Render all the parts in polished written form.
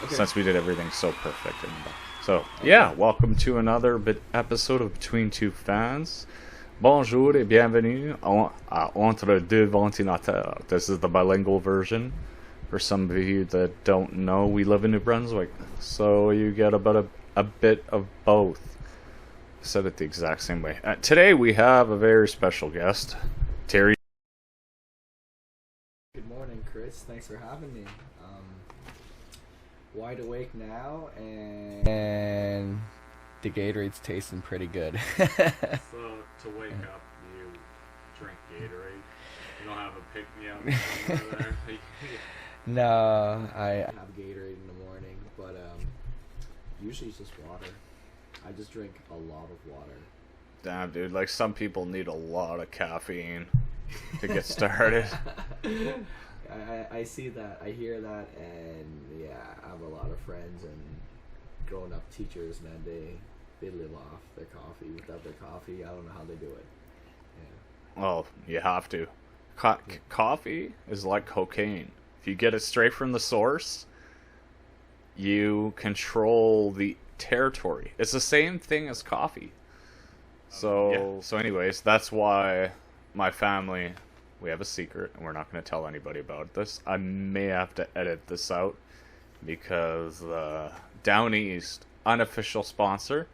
since we did everything so perfect. So yeah, welcome to another episode of Between Two Fans. Bonjour et bienvenue à Entre Deux Ventilateurs. This is the bilingual version. For some of you that don't know, we live in New Brunswick, so you get about a bit of both. I said it the exact same way. Today we have a very special guest, Terry. Good morning, Chris. Thanks for having me. Wide awake now, and the Gatorade's tasting pretty good. So to wake up, you drink Gatorade. You don't have a pick-me-up there. No, I have Gatorade in the morning, but usually it's just water. I just drink a lot of water. Damn, dude, like some people need a lot of caffeine to get started. I see that, I hear that, and yeah, I have a lot of friends and grown up teachers, man, they live off their coffee. Without their coffee, I don't know how they do it. Yeah. Well, you have to. Coffee is like cocaine. If you get it straight from the source, you control the territory. It's the same thing as coffee. So anyways, that's why my family, we have a secret, and we're not going to tell anybody about this. I may have to edit this out because Down East, unofficial sponsor,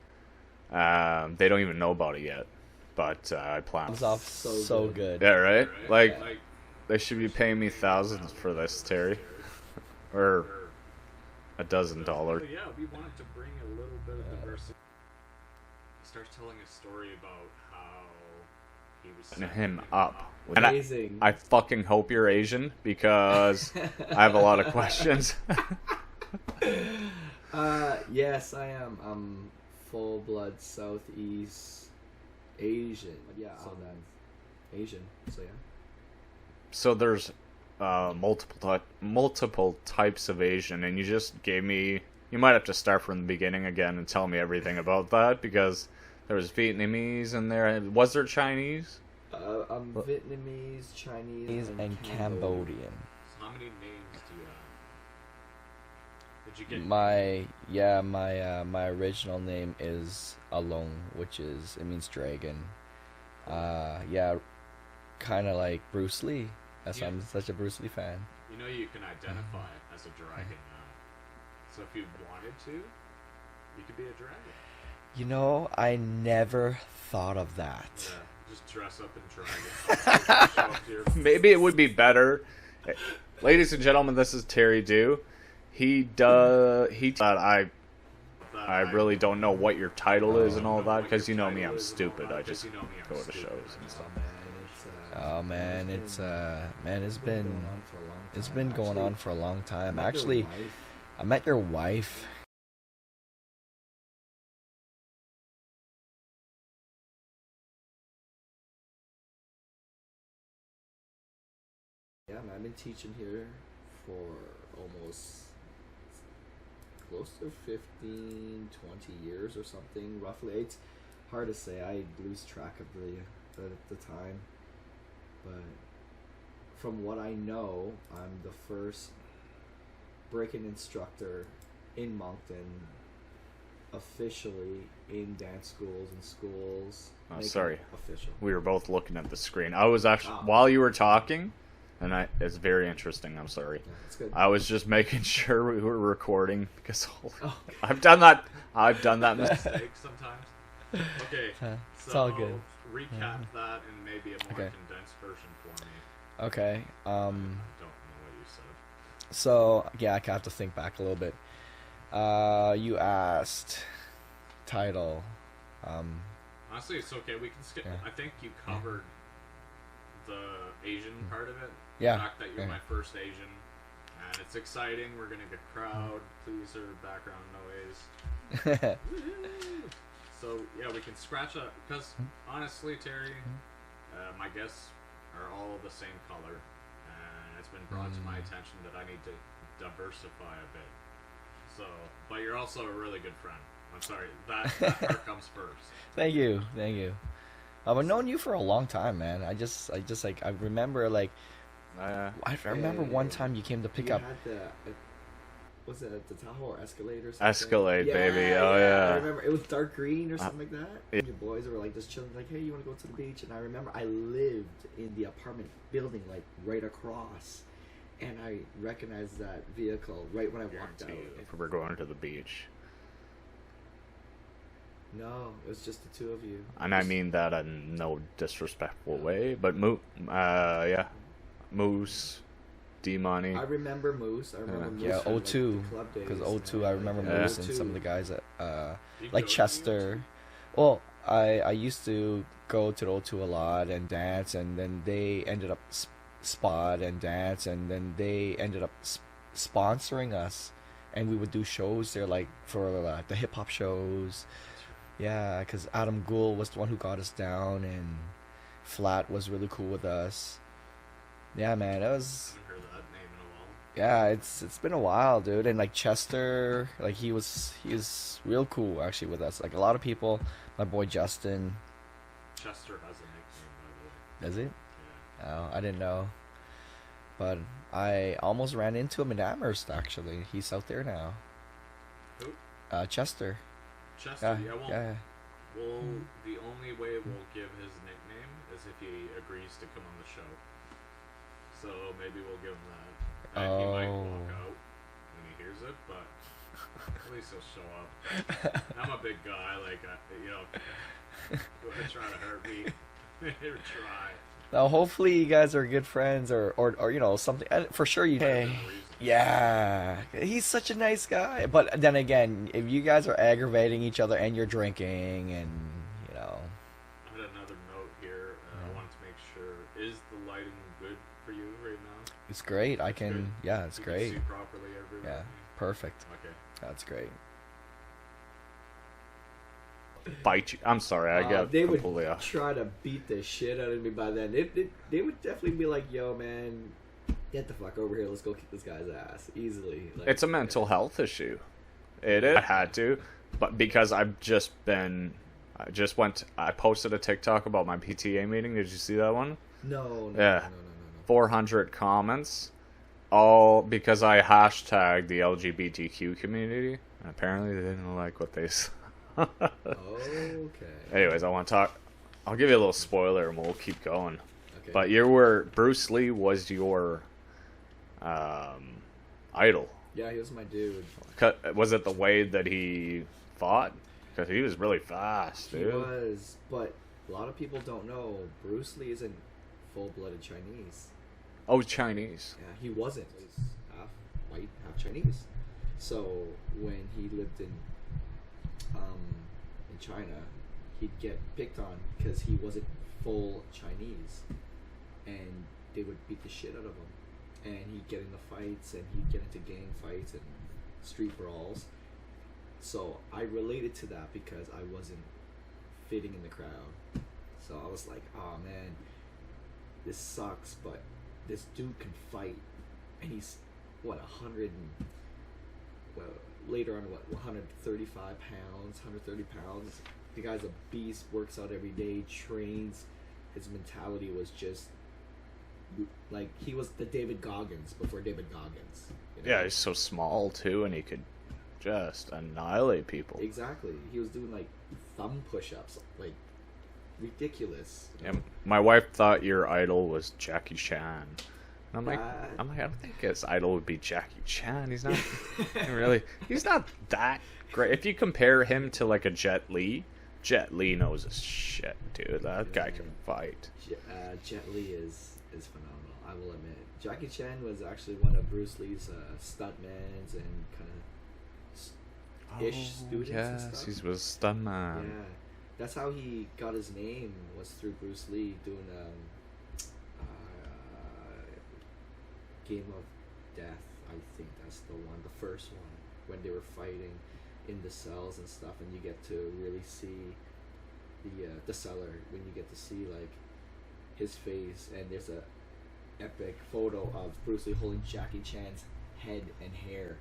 they don't even know about it yet. But I plan. It's off so good. Yeah, right? Like, they should be paying me thousands for this, Terry. Or $12. Yeah, we wanted to bring a little bit of diversity. He starts telling a story about how he was Him up. Amazing. I fucking hope you're Asian because I have a lot of questions. Yes, I am. I'm full blood Southeast Asian. Yeah, so that's Asian. So yeah. So there's multiple types of Asian, and you just gave me. You might have to start from the beginning again and tell me everything about that because there was Vietnamese in there. Was there Chinese? I'm Vietnamese, Chinese, and Cambodian. How many names do you have? Did you get My original name is Along, which means dragon. Kind of like Bruce Lee. I'm such a Bruce Lee fan. You know you can identify as a dragon now. So if you wanted to, you could be a dragon. You know, I never thought of that. Yeah, just dress up in dragon. Show up to your... Maybe it would be better. Ladies and gentlemen, this is Terry Dew. I really don't know what your title is and all that because you know me, I'm stupid. I just go to shows and stuff. Oh man, it's been going on for a long time. Actually, I met your wife. Yeah, man, I've been teaching here for almost close to 15, 20 years or something, roughly. It's hard to say. I lose track of the time. But from what I know, I'm the first breaking instructor in Moncton, officially in dance schools and schools. Oh, sorry. Official. We were both looking at the screen. I was actually while you were talking, and it's very interesting. I'm sorry. Yeah, it's good. I was just making sure we were recording because I've done that. I've done that mistake sometimes. Okay, it's all good. Recap that and maybe a more condensed version for me. Okay. I don't know what you said. So yeah, I have to think back a little bit. You asked title. Honestly, it's okay. We can skip. Yeah. I think you covered the Asian part of it. Yeah. The fact that you're my first Asian, and it's exciting. We're gonna get crowd pleaser background noise. So yeah, we can scratch that because honestly, Terry, my guests are all the same color, and it's been brought to my attention that I need to diversify a bit. So, but you're also a really good friend. I'm sorry, that part comes first. Thank you. I've known you for a long time, man. I remember I remember one time you came to pick up. was it the Tahoe or Escalade or something? Escalade, baby. Oh yeah. I remember it was dark green or something like that. Yeah. And your boys were like just chilling, like, hey, you want to go to the beach? And I remember I lived in the apartment building like right across, and I recognized that vehicle right when I walked out. If we're going to the beach. No, it was just the two of you. And I mean that in no disrespectful way, but yeah, Moose, D-Money. I remember Moose. I remember Moose. Yeah, from, like, O2. the club days, Because man. O2, I remember Yeah. Moose and some of the guys at, You like go to Chester. Well, I used to go to the O2 a lot and dance, and then they ended up spot and dance, and then they ended up sponsoring us, and we would do shows there, like for the hip hop shows. Yeah, because Adam Gould was the one who got us down, and Flat was really cool with us. Yeah, man, it was. I haven't heard that name in a while. Yeah, it's been a while, dude. And like Chester, like he's real cool actually with us. Like a lot of people, my boy Justin. Chester has a nickname, by Does he? the way. Yeah. Oh, I didn't know. But I almost ran into him in Amherst actually. He's out there now. Who? Chester. Chester, Yeah, well, yeah. the only way we'll give his nickname is if he agrees to come on the show. So maybe we'll give him that. And he might walk Oh. out when he hears it, but at least he'll show up. I'm a big guy, like, you want to try to hurt me, or try. Now, hopefully you guys are good friends, or you know something. For sure you. There's Hey. no reason. Yeah, he's such a nice guy. But then again, if you guys are aggravating each other and you're drinking, and you know, I had another note here. I wanted to make sure. Is the lighting good for you right now? it's great. I can. good. Yeah, it's You great. Can see properly everywhere. Yeah, perfect. Okay. That's great. Bite you. I'm sorry, I got They would completely off. try to beat the shit out of me by then. They would definitely be like, yo, man, get the fuck over here. Let's go kick this guy's ass. Easily. Like, It's a mental health issue. It is. I had to, but because I posted a TikTok about my PTA meeting. Did you see that one? No. Yeah. 400 comments, all because I hashtagged the LGBTQ community. And apparently they didn't like what they saw. Okay. Anyways, I'll give you a little spoiler and we'll keep going. Okay. But Bruce Lee was your idol. Yeah, he was my dude. Was it the way that he fought? Because he was really fast, He dude. was, but a lot of people don't know Bruce Lee isn't full-blooded Chinese. Oh, Chinese. Yeah, he wasn't. He's half white, half Chinese. So when he lived in China, he'd get picked on because he wasn't full Chinese, and they would beat the shit out of him. And he'd get into fights, and he'd get into gang fights and street brawls. So I related to that because I wasn't fitting in the crowd. So I was like, oh man, this sucks, but this dude can fight, and he's what 100 and well later on 135 pounds, 130 pounds. The guy's a beast, works out every day, trains. His mentality was just like he was the David Goggins before David Goggins. You know? Yeah, he's so small too, and he could just annihilate people. Exactly. He was doing like thumb push-ups, like ridiculous. You Yeah, know? my wife thought your idol was Jackie Chan. And I'm like, Uh, I don't think his idol would be Jackie Chan. He's not really. He's not that great. If you compare him to like a Jet Li knows his shit, dude. That guy can fight. Jet Li is phenomenal. I will admit. Jackie Chan was actually one of Bruce Lee's stuntmans and kind of ish students and yes, stuff. he was stuntman. Yeah, that's how he got his name, was through Bruce Lee doing Game of Death. I think that's the one, the first one, when they were fighting in the cells and stuff, and you get to really see the cellar, when you get to see like his face, and there's a epic photo of Bruce Lee holding Jackie Chan's head and hair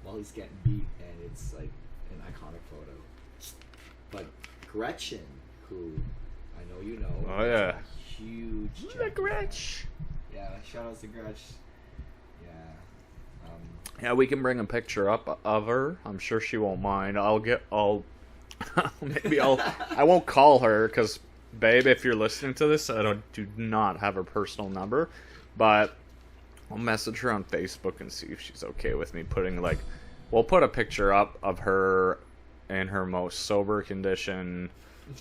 while he's getting beat, and it's like an iconic photo. But Gretchen, who I know you know, Oh, yeah. is a huge The Jackie Gretch. fan. Yeah, shout outs to Gretch. Yeah. Yeah, we can bring a picture up of her. I'm sure she won't mind. Maybe I won't call her because, babe, if you're listening to this, do not have her personal number, but I'll message her on Facebook and see if she's okay with me putting, like, we'll put a picture up of her in her most sober condition,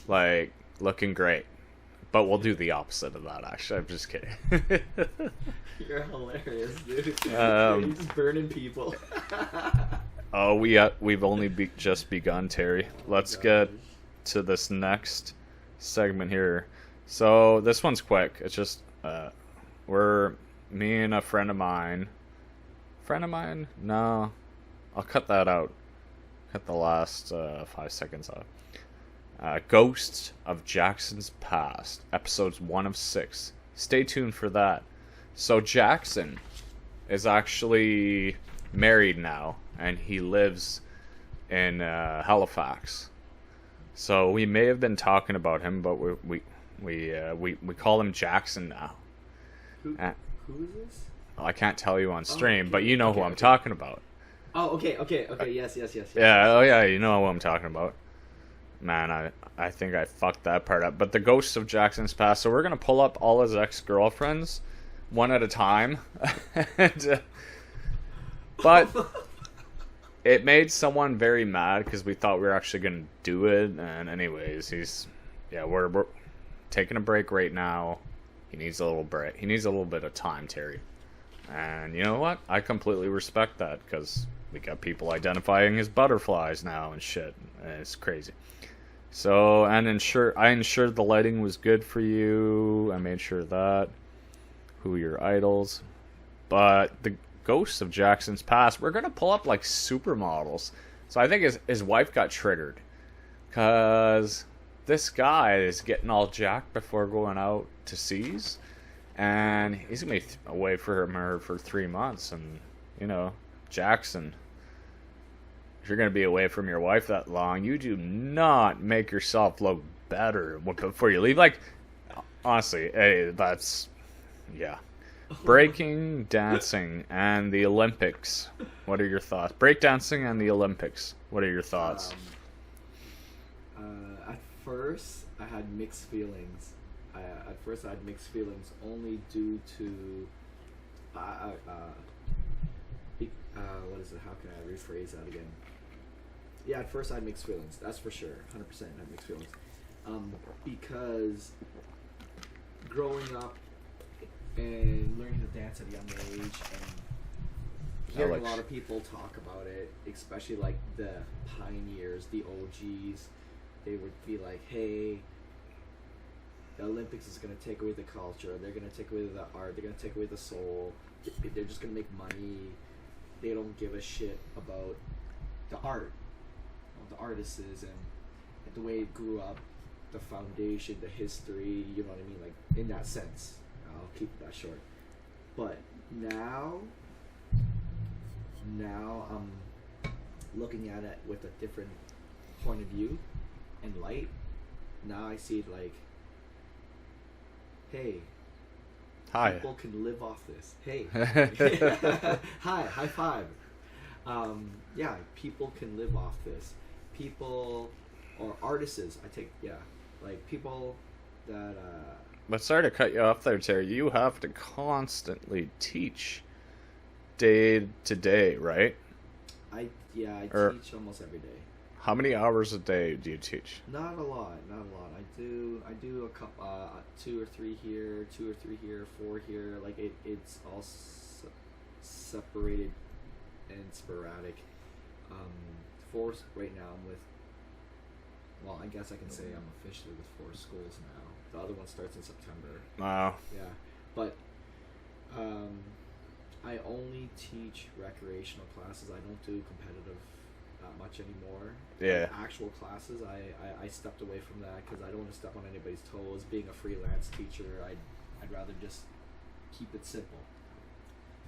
like, looking great. But we'll do the opposite of that, actually. I'm just kidding. You're hilarious, dude. Um, You're just burning people. Oh, we've only just begun, Terry. Let's get to this next segment here. So this one's quick. It's just me and a friend of mine. Friend of mine? No, I'll cut that out. Cut the last 5 seconds out. Ghosts of Jackson's Past, episodes 1 of 6. Stay tuned for that. So Jackson is actually married now, and he lives in Halifax. So we may have been talking about him, but we call him Jackson now. Who is this? I can't tell you on stream, okay. but you know who I'm talking about. Oh, okay. Yes. Yeah, oh yeah, you know who I'm talking about. Man, I think I fucked that part up. But the Ghosts of Jackson's Past. So we're going to pull up all his ex-girlfriends one at a time. But it made someone very mad because we thought we were actually going to do it. And anyways, we're taking a break right now. He needs a little break. He needs a little bit of time, Terry. And you know what? I completely respect that because we got people identifying as butterflies now and shit. And it's crazy. So, I ensured the lighting was good for you. I made sure that. Who are your idols? But the Ghosts of Jackson's Past, we're going to pull up like supermodels. So I think his wife got triggered. Because this guy is getting all jacked before going out to seas. And he's going to be away from her for 3 months. And, you know, Jackson, if you're going to be away from your wife that long, you do not make yourself look better before you leave. Like, honestly, hey, that's, yeah. Breaking dancing and the Olympics. What are your thoughts? Breakdancing and the Olympics. What are your thoughts? At first, I had mixed feelings. At first, I had mixed feelings only due to what is it? How can I rephrase that again? Yeah, at first I had mixed feelings. That's for sure. 100% had mixed feelings. Because growing up and learning to dance at a young age and hearing a lot of people talk about it, especially like the pioneers, the OGs, they would be like, hey, the Olympics is going to take away the culture, they're going to take away the art, they're going to take away the soul, they're just going to make money, they don't give a shit about the art, the artists and the way it grew up, the foundation, the history, you know what I mean, like in that sense. I'll keep that short. But now I'm looking at it with a different point of view and light. Now I see it like, hey, hi, people can live off this. Hey, hi, high five. Yeah, people can live off this. People or artists, like people that But sorry to cut you off there, Terry. You have to constantly teach day to day, right? I teach almost every day. How many hours a day do you teach? Not a lot. I do a couple, 2 or 3 here, 2 or 3 here, 4 here. Like it's all separated and sporadic. 4 right now. I'm with. Well, I guess I can say I'm officially with 4 schools now. The other one starts in September. Wow. Yeah, but I only teach recreational classes. I don't do competitive that much anymore. Yeah. Actual classes, I stepped away from that because I don't want to step on anybody's toes. Being a freelance teacher, I'd rather just keep it simple.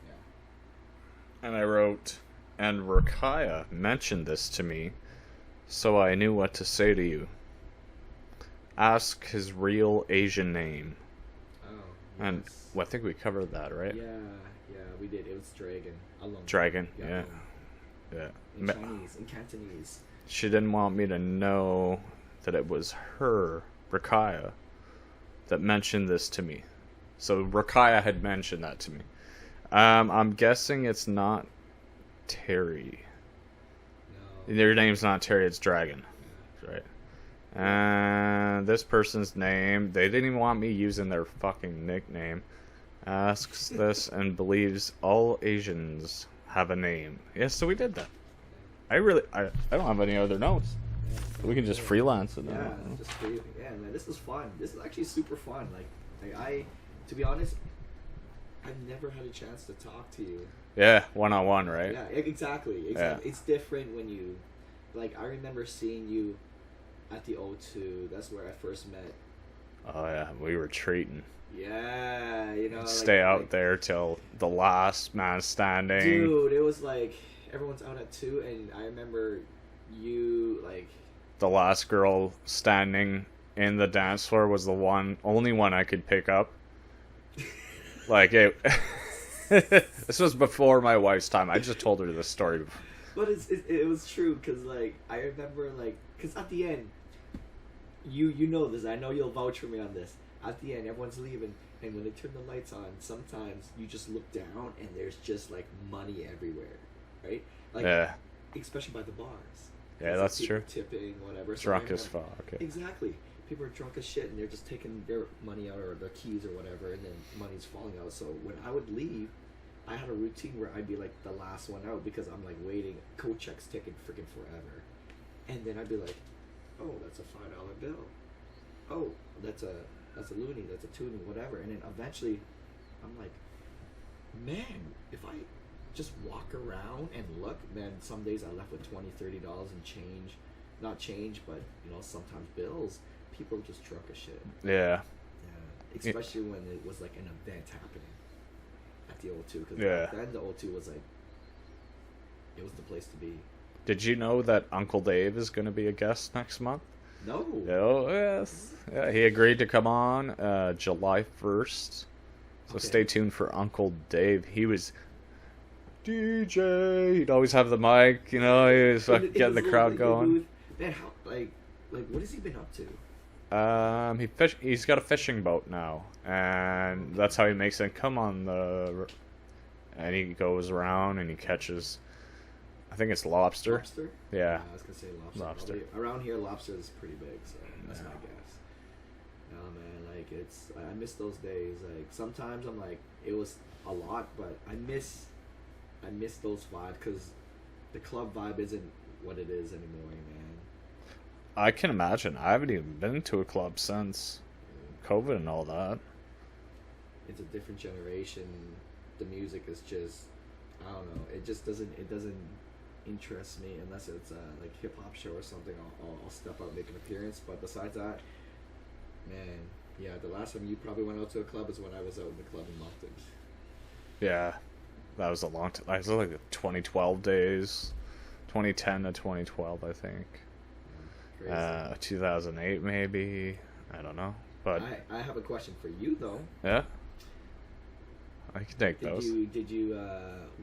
Yeah. And I wrote, and Rakaya mentioned this to me, so I knew what to say to you. Ask his real Asian name. Oh. And Yes. well, I think we covered that, right? Yeah. Yeah, we did. It was Dragon. Alone. Dragon, yeah. Alone. Yeah. In Chinese, in Cantonese. She didn't want me to know that it was her, Rakaya, that mentioned this to me. So Rakaya had mentioned that to me. I'm guessing it's not Terry. No. Their name's not Terry, it's Dragon. Right. And this person's name, they didn't even want me using their fucking nickname. Asks this and believes all Asians have a name. Yeah, so we did that. I don't have any other notes. We can just freelance it now. Yeah, just free. Yeah, man, this is fun. This is actually super fun. To be honest, I've never had a chance to talk to you. Yeah, one-on-one, right? Yeah, exactly. Yeah. It's different when you, like, I remember seeing you at the O2. That's where I first met. Oh, yeah, we were treating. Yeah, you know. Stay out there till the last man standing. Dude, it was like, everyone's out at 2, and I remember you, like... The last girl standing in the dance floor was the only one I could pick up. Like, this was before my wife's time. I just told her this story before. But it was true, because, like, I remember, like, because at the end, you know this, I know you'll vouch for me on this. At the end, everyone's leaving, and when they turn the lights on, sometimes you just look down, and there's just, like, money everywhere, right? Like, Yeah. especially by the bars. Yeah, It's that's like true. people tipping, whatever. So Drunk I as remember- fuck. Okay. Exactly. People are drunk as shit, and they're just taking their money out or their keys or whatever, and then money's falling out. So when I would leave, I had a routine where I'd be like the last one out because I'm like waiting. Coat check's taking freaking forever, and then I'd be like, "Oh, that's a $5 bill. Oh, that's a loonie. That's a toonie, whatever." And then eventually, I'm like, "Man, if I just walk around and look, man, some days I left with $20, $30 in change, not change, but you know, sometimes bills." People just drunk as shit. Yeah. Yeah, especially when it was like an event happening at the O2. Because Yeah. back then the O2 was like, it was the place to be. Did you know that Uncle Dave is going to be a guest next month? No. Oh, yes. Yeah, he agreed to come on July 1st. So Okay. stay tuned for Uncle Dave. He was DJ. He'd always have the mic, you know, he was fucking getting the crowd going. Man, how like what has he been up to? He's got a fishing boat now, and that's how he makes income on the. And he goes around and he catches, I think it's lobster. Lobster? Yeah. I was gonna say lobster. Lobster. Probably. Around here, lobster is pretty big, so that's my guess. No, man, like I miss those days. Like sometimes I'm like, it was a lot, but I miss those vibes because the club vibe isn't what it is anymore, man. I can imagine. I haven't even been to a club since COVID and all that. It's a different generation. The music is just, I don't know. It just doesn't interest me unless it's a like hip hop show or something. I'll step out and make an appearance. But besides that, man, yeah. The last time you probably went out to a club is when I was out in the club in Moncton. Yeah, that was a long time. It was like the 2012 days, 2010 to 2012, I think. Crazy. 2008 maybe. I don't know, but I have a question for you though. yeah, I can take Did those. you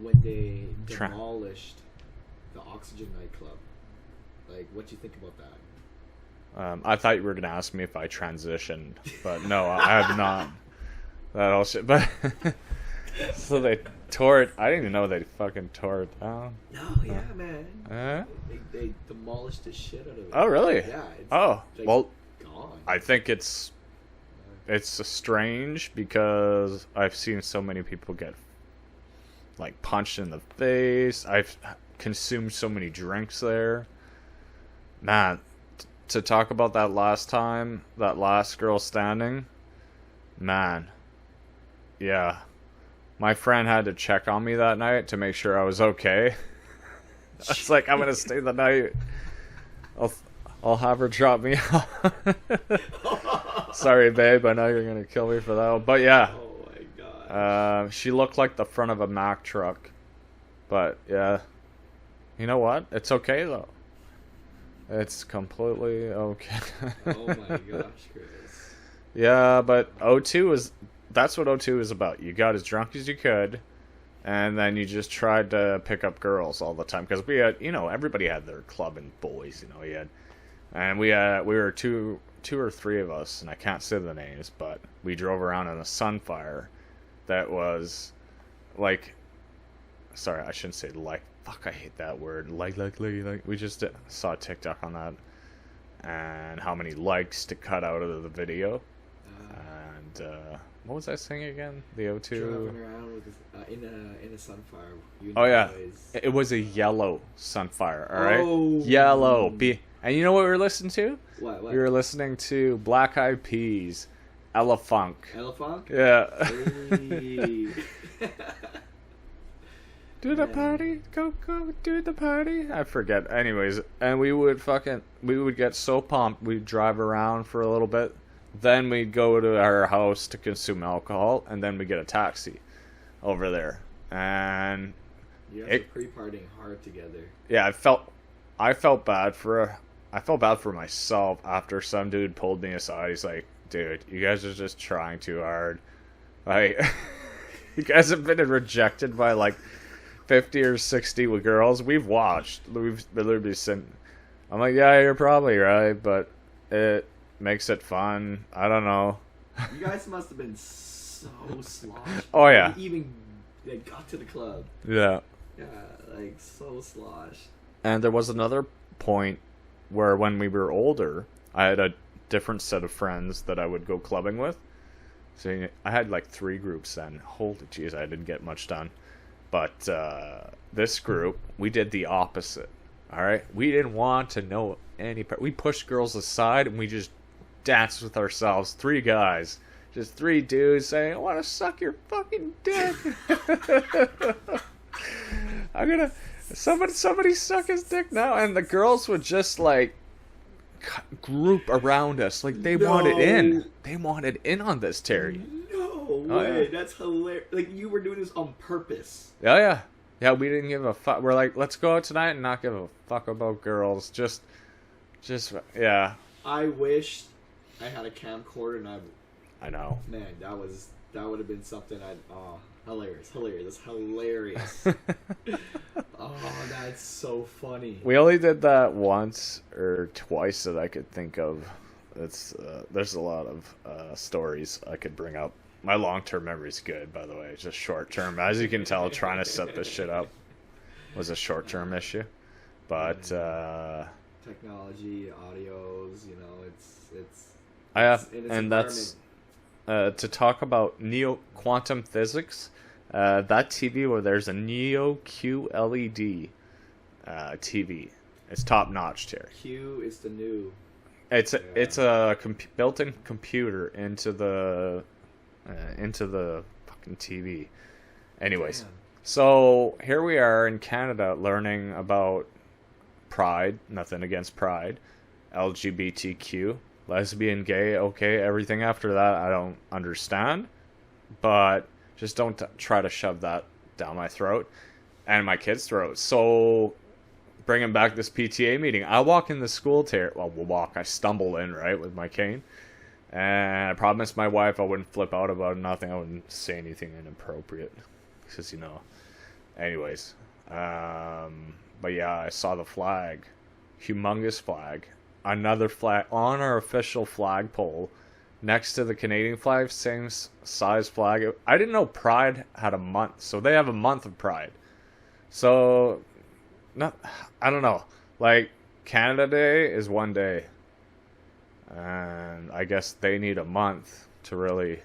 when they Try- demolished the Oxygen nightclub, like what do you think about that? I thought you were gonna ask me if I transitioned, but no, I have not. That all shit, but so they tore it. I didn't even know they fucking tore it down. No, yeah, man. They demolished the shit out of it. Oh, really? Yeah. It's Oh, like, well, gone. I think it's strange because I've seen so many people get like punched in the face. I've consumed so many drinks there. Man, to talk about that last time, that last girl standing, man, yeah. My friend had to check on me that night to make sure I was okay. I was like, I'm gonna stay the night. I'll have her drop me off. Sorry, babe. I know you're gonna kill me for that one. But yeah, Oh my god. she looked like the front of a Mack truck. But yeah, you know what? It's okay though. It's completely okay. Oh my gosh, Chris. Yeah, but O2 is. That's what O2 is about. You got as drunk as you could. and then you just tried to pick up girls all the time because we had, everybody had their club and boys, we had, and we were two or three of us, and I can't say the names, but we drove around in a Sunfire that was like, sorry, I shouldn't say like, fuck, I hate that word, like, we just saw TikTok on that, and how many likes to cut out of the video, and what was I saying again? The O2. Driving around with in a Sunfire. Oh yeah, it was a yellow Sunfire. All right, Oh. yellow. And you know what we were listening to? What? We were listening to Black Eyed Peas, Ella Funk. Elephant? Yeah. Hey. Do the party, go do the party. I forget. Anyways, and we would get so pumped. We'd drive around for a little bit. Then we'd go to our house to consume alcohol, and then we get a taxi over there. And You guys are pre-partying hard together. yeah, I felt bad for myself after some dude pulled me aside. He's like, "Dude, you guys are just trying too hard. Like, you guys have been rejected by like 50 or 60 with girls we've watched. We've literally seen." I'm like, "Yeah, you're probably right, but it makes it fun. I don't know." You guys must have been so sloshed. Oh, yeah. You even got to the club. Yeah. Yeah, like so sloshed. And there was another point where when we were older, I had a different set of friends that I would go clubbing with. So I had like 3 groups then. Holy jeez, I didn't get much done. But this group, we did the opposite. All right? We didn't want to know any part. We pushed girls aside and we just danced with ourselves. 3 guys. Just 3 dudes saying, "I want to suck your fucking dick." I'm gonna... Somebody suck his dick now. And the girls would just like group around us. Like they wanted in. They wanted in on this, Terry. No Oh, way. yeah. That's hilarious. Like you were doing this on purpose. Yeah. Yeah, we didn't give a fuck. We're like, let's go out tonight and not give a fuck about girls. Just, yeah. I wish I had a camcorder and I know. man, that would have been something hilarious. That's hilarious. Oh, that's so funny. We only did that once or twice that I could think of. It's there's a lot of stories I could bring up. My long-term memory's good, by the way. It's just short-term. As you can tell, trying to set this shit up was a short-term issue. But Technology, audios, it's in its and that's to talk about neo-quantum physics. That TV where there's a Neo QLED TV. It's top-notch, Terry. Q is the new. It's a built-in computer into the fucking TV. Anyways, Damn. so here we are in Canada learning about Pride. Nothing against Pride. LGBTQ, lesbian, gay. Okay, everything after that I don't understand, but just don't try to shove that down my throat and my kids' throats. So bringing back this PTA meeting, I walk in the school, I stumble in, right, with my cane. And I promised my wife I wouldn't flip out about nothing. I wouldn't say anything inappropriate. Because, Anyways. But yeah, I saw the flag. Humongous flag. Another flag on our official flagpole. Next to the Canadian flag. Same size flag. I didn't know Pride had a month. So they have a month of Pride. So, I don't know. Like, Canada Day is one day. And I guess they need a month to really,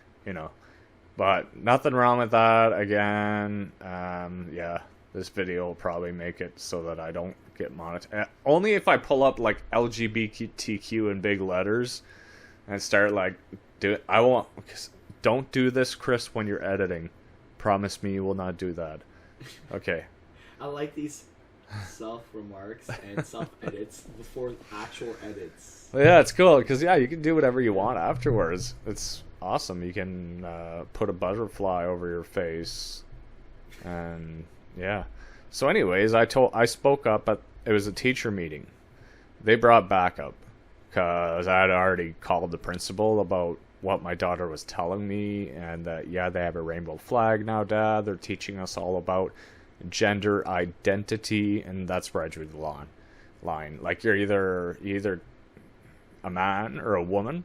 But nothing wrong with that. Again, yeah, this video will probably make it so that I don't get monetized. Only if I pull up like LGBTQ in big letters and start like don't do this, Chris, when you're editing. Promise me you will not do that. Okay. I like these self-remarks and self-edits before actual edits. Well, yeah, it's cool because you can do whatever you want afterwards. It's awesome. You can put a butterfly over your face, and yeah. So, anyways, I spoke up, but it was a teacher meeting. They brought backup because I had already called the principal about what my daughter was telling me, and that yeah, they have a rainbow flag now, Dad. They're teaching us all about gender identity, and that's where I drew the line. Like you're either a man or a woman.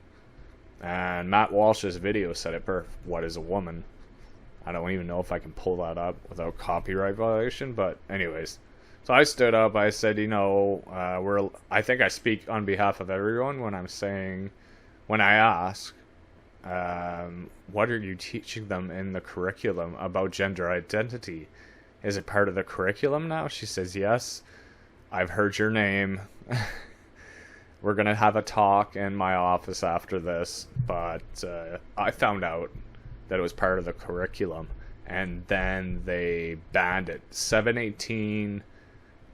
And Matt Walsh's video said it perfect. What is a woman? I don't even know if I can pull that up without copyright violation. But anyways, so I stood up. I said, I think I speak on behalf of everyone when I ask, what are you teaching them in the curriculum about gender identity? Is it part of the curriculum now? She says, yes. I've heard your name. We're going to have a talk in my office after this, but I found out that it was part of the curriculum, and then they banned it. 718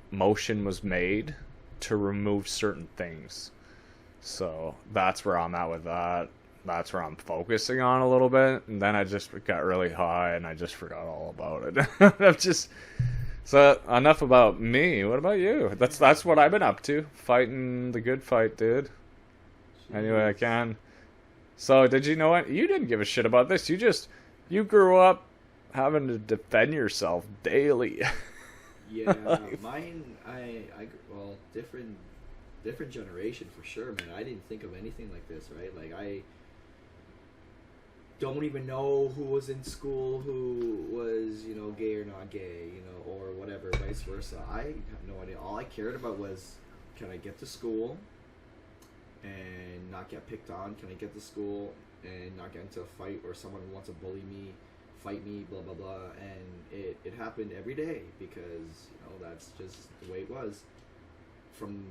motion was made to remove certain things. So that's where I'm at with that. That's where I'm focusing on a little bit, and then I just got really high, and I just forgot all about it. So enough about me. What about you? That's what I've been up to. Fighting the good fight, dude. Any way I can. So did you know what? You didn't give a shit about this. You grew up having to defend yourself daily. Yeah, mine. Well, different generation for sure, man. I didn't think of anything like this, right? Like I don't even know who was in school who was, gay or not gay, or whatever, vice versa. I have no idea. All I cared about was, can I get to school and not get picked on? Can I get to school and not get into a fight or someone wants to bully me, fight me, blah, blah, blah. And it happened every day because, that's just the way it was. From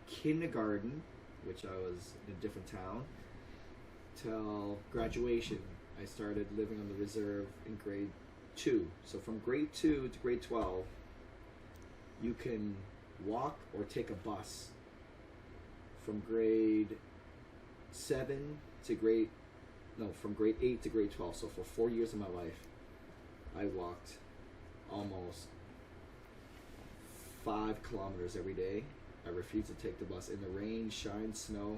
kindergarten, which I was in a different town, till graduation, I started living on the reserve in grade 2. So from grade 2 to grade 12, you can walk or take a bus. From grade 8 to grade 12. So for 4 years of my life, I walked almost 5 kilometers every day. I refused to take the bus in the rain, shine, snow,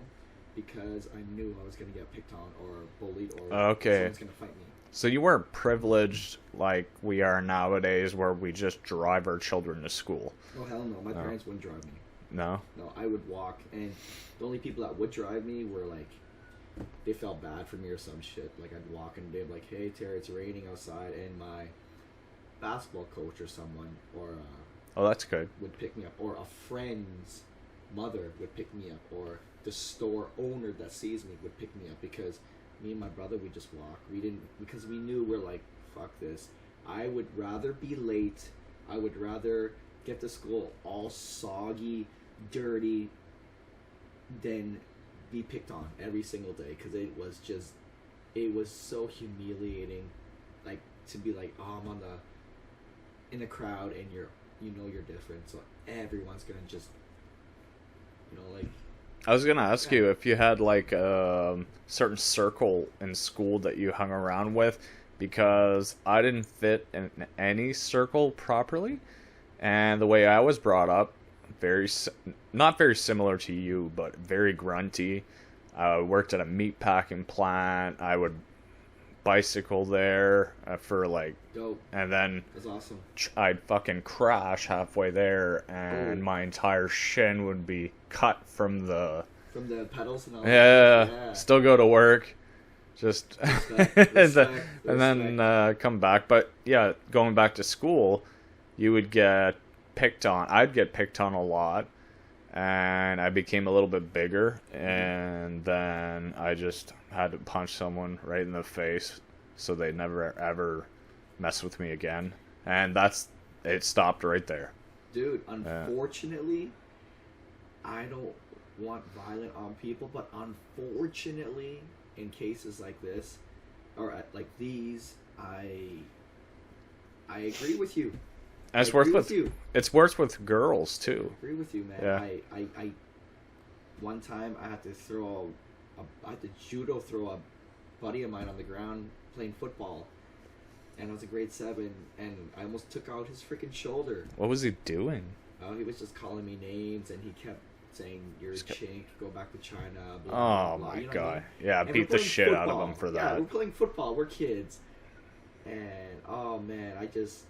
because I knew I was going to get picked on or bullied or someone's going to fight me. So you weren't privileged like we are nowadays where we just drive our children to school. Oh, hell no. My parents wouldn't drive me. No? No, I would walk, and the only people that would drive me were, like, they felt bad for me or some shit. Like, I'd walk and they'd be like, hey, Terry, it's raining outside, and my basketball coach or someone or oh, that's good. would pick me up, or a friend's mother would pick me up, or the store owner that sees me would pick me up, because me and my brother, we just walk. We didn't, because we knew we're like, fuck this. I would rather be late. I would rather get to school all soggy, dirty, than be picked on every single day, because it was so humiliating, like, to be like, oh, I'm in the crowd and you're different, so everyone's gonna just, like. I was gonna ask you if you had like a certain circle in school that you hung around with, because I didn't fit in any circle properly, and the way I was brought up, not very similar to you, but very grunty. I worked at a meat packing plant. I would bicycle there for like, dope. And then that's awesome. I'd fucking crash halfway there, and my entire shin would be cut from the pedals and all yeah, that. Yeah. Still go to work, just respect. and then come back. But yeah, going back to school, you would get picked on. I'd get picked on a lot, and I became a little bit bigger, and then I just had to punch someone right in the face so they never ever mess with me again, and it stopped right there. Dude, unfortunately, I don't want violent on people, but unfortunately, in cases like this or like these, I agree with you. And it's worse with girls too. I agree with you, man. Yeah. I one time I had to judo throw a buddy of mine on the ground playing football, and I was in grade 7, and I almost took out his freaking shoulder. What was he doing? He was just calling me names, and he kept saying you're a chink, go back to China. Blah, Oh blah, blah, my you know what I god. mean? Yeah, And we're beat the playing shit out of football. them for Yeah, that. we're playing football. We're kids, and oh man, I just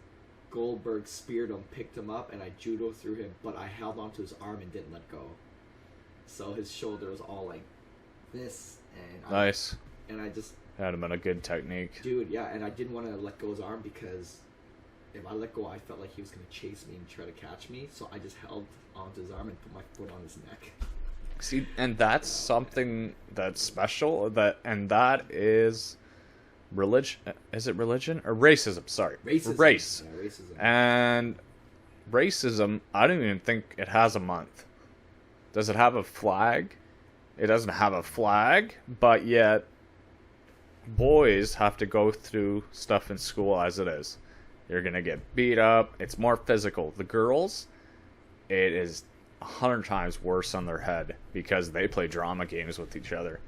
Goldberg speared him, picked him up, and I judo through him, but I held onto his arm and didn't let go. So his shoulder was all like this, and Nice. I just, Had him in a good technique. dude, yeah, and I didn't want to let go his arm because if I let go, I felt like he was gonna chase me and try to catch me. So I just held onto his arm and put my foot on his neck. See, and that's something that's special. That is religion. Is it religion or racism? Sorry, Racism. race. Yeah, racism. And racism, I don't even think it has a month. Does it have a flag? It doesn't have a flag, but yet boys have to go through stuff in school as it is. You're going to get beat up. It's more physical. The girls, it is 100 times worse on their head because they play drama games with each other.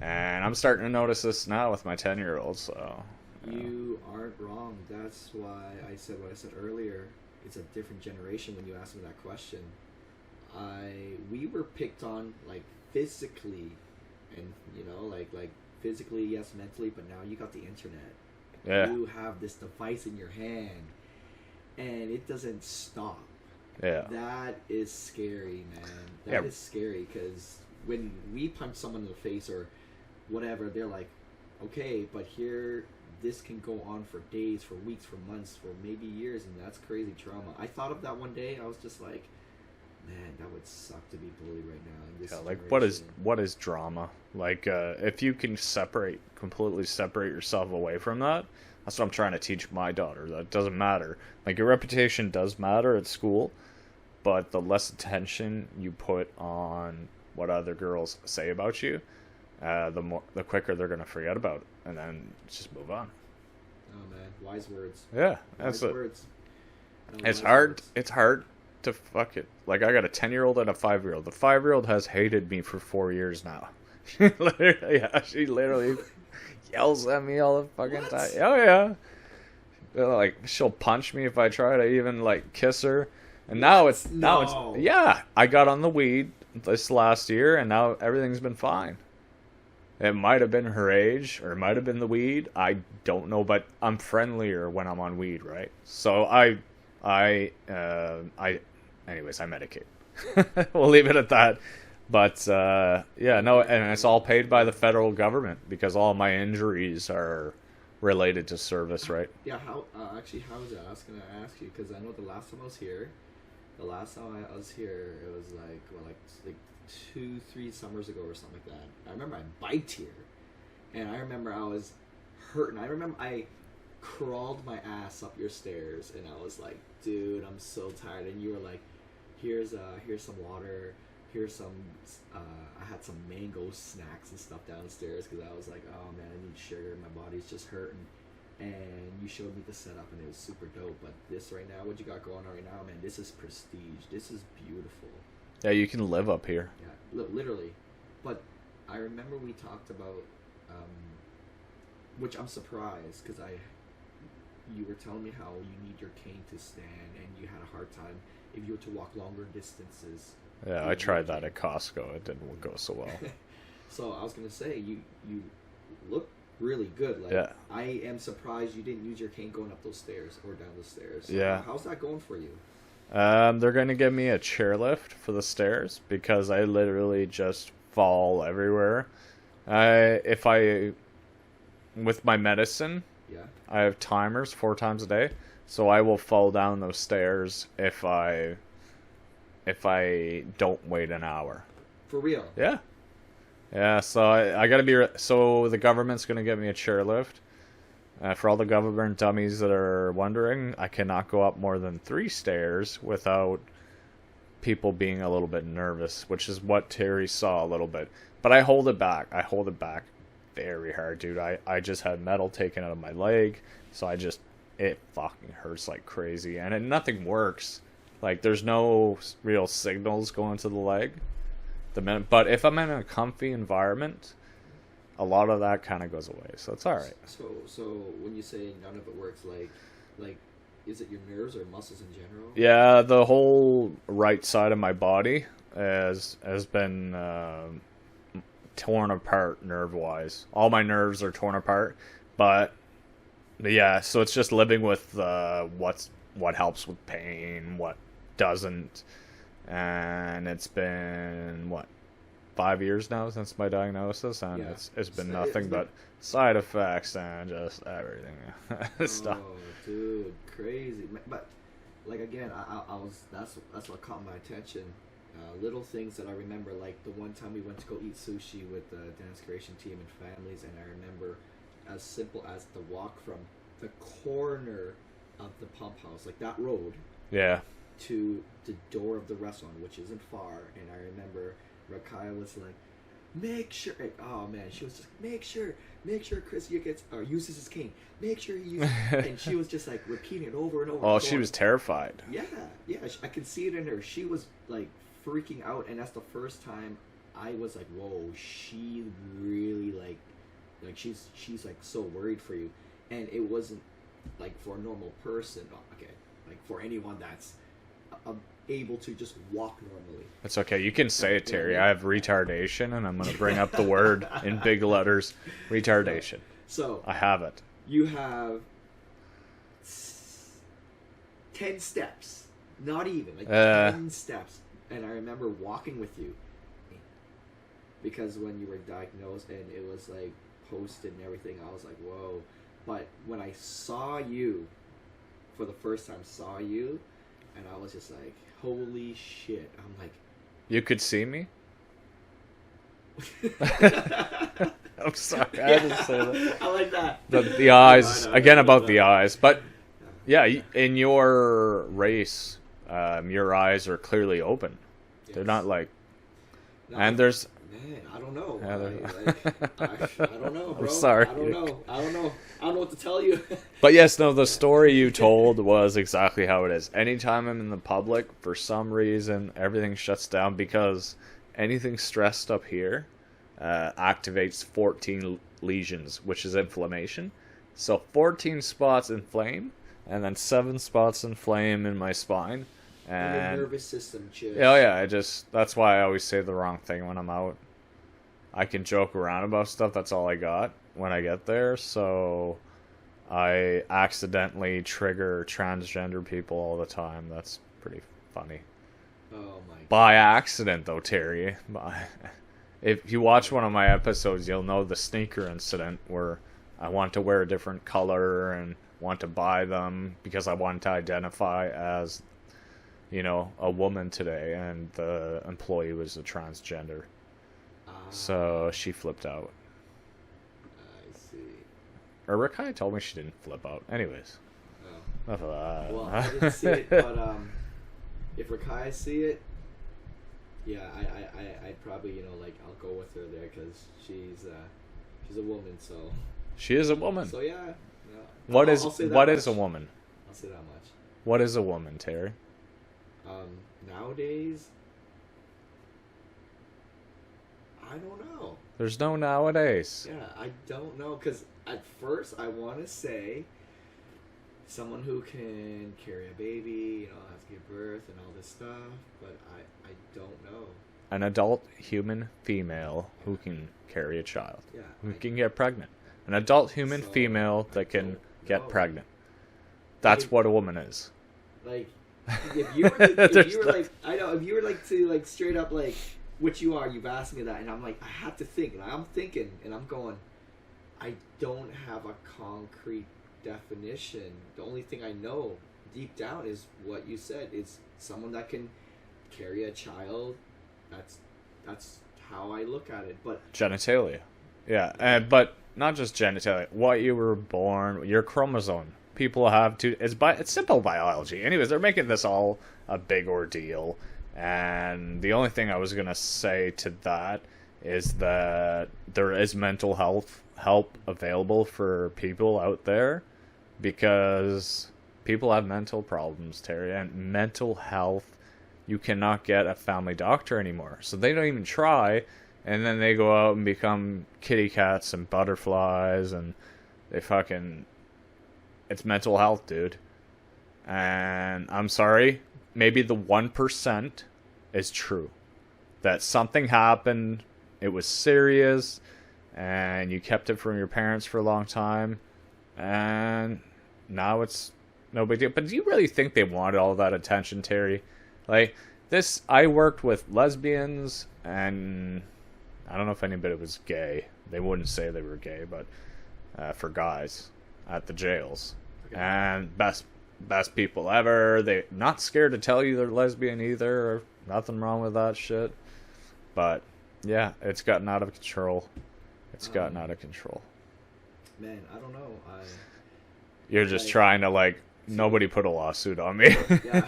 And I'm starting to notice this now with my 10-year-old, so... You aren't wrong. That's why I said what I said earlier. It's a different generation when you asked me that question. We were picked on, like, physically, and, you know, like physically, yes, mentally, but now you got the internet. Yeah. You have this device in your hand, and it doesn't stop. Yeah. That is scary, man. Yeah. That is scary, because when we punch someone in the face or whatever, they're like, okay, but here, this can go on for days, for weeks, for months, for maybe years, and that's crazy trauma. I thought of that one day. I was just like, man, that would suck to be bullied right now in this Yeah, like generation. what is drama? Like if you can completely separate yourself away from that, that's what I'm trying to teach my daughter. That doesn't matter. Like your reputation does matter at school, but the less attention you put on what other girls say about you, the quicker they're gonna forget about it, and then just move on. Oh man, wise words. Yeah, that's Wise it. words. No, It's wise hard. words. It's hard to fuck it. Like I got a 10-year-old and a 5-year-old. The 5-year-old has hated me for 4 years now. She literally yells at me all the fucking What? time. Oh yeah. Like she'll punch me if I try to even like kiss her. And now it's No. yeah. I got on the weed this last year, and now everything's been fine. It might have been her age, or it might have been the weed. I don't know, but I'm friendlier when I'm on weed, right? So anyways, I medicate. We'll leave it at that. But yeah, no, and it's all paid by the federal government because all my injuries are related to service, right? Yeah, how actually how is that? I was gonna ask you because I know the last time I was here, it was like 2-3 summers ago or something like that. I remember I biked here, and I remember I was hurting. I remember I crawled my ass up your stairs, and I was like, dude, I'm so tired. And you were like, here's some water. Here's some. I had some mango snacks and stuff downstairs because I was like, oh man, I need sugar. My body's just hurting. And you showed me the setup, and it was super dope. But this right now, what you got going on right now, man? This is prestige. This is beautiful. Yeah, you can live up here. Yeah, literally. But I remember we talked about, which I'm surprised because you were telling me how you need your cane to stand, and you had a hard time if you were to walk longer distances. Yeah, I tried that at Costco. It didn't go so well. So I was gonna say you look really good. Like Yeah. I am surprised you didn't use your cane going up those stairs or down the stairs. Yeah. How's that going for you? They're going to give me a chairlift for the stairs because I literally just fall everywhere. With my medicine, Yeah. I have timers 4 times a day, so I will fall down those stairs if I don't wait an hour. For real. Yeah. Yeah, so I got to be... So the government's going to give me a chairlift. For all the government dummies that are wondering, I cannot go up more than 3 stairs without people being a little bit nervous, which is what Terry saw a little bit. But I hold it back. I hold it back very hard, dude. I just had metal taken out of my leg, so it fucking hurts like crazy. And nothing works. Like, there's no real signals going to the leg. But if I'm in a comfy environment, a lot of that kind of goes away, so it's all right. So when you say none of it works, like is it your nerves or muscles in general? Yeah, the whole right side of my body has been torn apart nerve-wise. All my nerves are torn apart, but yeah, so it's just living with what helps with pain, what doesn't, and it's been 5 years now since my diagnosis, and Yeah. it's been So nothing it's but side effects and just everything stuff. Oh, dude, crazy. But like again, I was that's what caught my attention. Little things that I remember, like the one time we went to go eat sushi with the dance creation team and families, and I remember as simple as the walk from the corner of the pump house, like that road, Yeah. to the door of the restaurant, which isn't far. And I remember Rakaya was like, make sure, oh man, she was just, make sure Chris uses his cane. Make sure he uses, and she was just like repeating it over and over. Oh, she was terrified. Yeah, I can see it in her. She was like freaking out, and that's the first time I was like, whoa, she really like she's like so worried for you. And it wasn't like for a normal person, okay, like for anyone that's able to just walk normally. It's okay. You can say it, Terry. I have retardation, and I'm going to bring up the word in big letters, retardation. So I have it. you have 10 steps, not even, like 10 steps. And I remember walking with you because when you were diagnosed and it was like posted and everything, I was like, whoa. But when I saw you for the first time, and I was just like, holy shit. I'm like, You could see me? I'm sorry. I yeah, didn't say that. I like that. The eyes. I know, Again, I about know. the eyes. But, yeah, in your race, your eyes are clearly open. Yes. They're not like... No, And there's... man, I don't know. Yeah, I don't know, bro. I'm sorry. I don't know. I don't know what to tell you. But yes, no, the story you told was exactly how it is. Anytime I'm in the public, for some reason, everything shuts down because anything stressed up here activates 14 lesions, which is inflammation. So 14 spots inflame, and then 7 spots inflame in my spine. And your And nervous system just... oh yeah, that's why I always say the wrong thing when I'm out. I can joke around about stuff, that's all I got when I get there, so I accidentally trigger transgender people all the time. That's pretty funny. Oh my god. By accident, though, Terry. If you watch one of my episodes, you'll know the sneaker incident where I want to wear a different color and want to buy them because I want to identify as, a woman today, and the employee was a transgender. So she flipped out. I see. Or Rakai told me she didn't flip out. Anyways. Oh. Enough of that. Well, I didn't see it, but if Rakai see it, yeah, I'd probably, I'll go with her there because she's a woman, so... She is a woman. So, yeah. What I'll is say that what much. is a woman? I'll say that much. What is a woman, Terry? Nowadays, I don't know. There's no nowadays. Yeah, I don't know, because at first I want to say someone who can carry a baby, has to give birth and all this stuff, but I don't know. An adult human female who can carry a child. Yeah. Who can get pregnant. An adult human So, female that can don't get know. pregnant. That's Like- what a woman is. Like, if you were, like, There's if you were like to like straight up like, which you are, you've asked me that, and I'm like, I have to think, and I'm thinking, and I'm going, I don't have a concrete definition. The only thing I know deep down is what you said. It's someone that can carry a child. That's how I look at it. But Genitalia. Yeah, but not just genitalia. What you were born, your chromosome. People have to. It's simple biology. Anyways, they're making this all a big ordeal, and the only thing I was gonna say to that is that there is mental health help available for people out there, because people have mental problems, Terry, and mental health. You cannot get a family doctor anymore, so they don't even try, and then they go out and become kitty cats and butterflies, and they fucking... It's mental health, dude. And I'm sorry, maybe the 1% is true. That something happened, it was serious, and you kept it from your parents for a long time, and now it's no big deal. But do you really think they wanted all that attention, Terry? Like, this, I worked with lesbians, and I don't know if anybody was gay. They wouldn't say they were gay, but for guys at the jails. Okay. And best people ever. They're not scared to tell you they're lesbian either, or nothing wrong with that shit. But yeah, it's gotten out of control. It's gotten out of control. Man, I don't know. You're just trying to, like, nobody put a lawsuit on me. Yeah.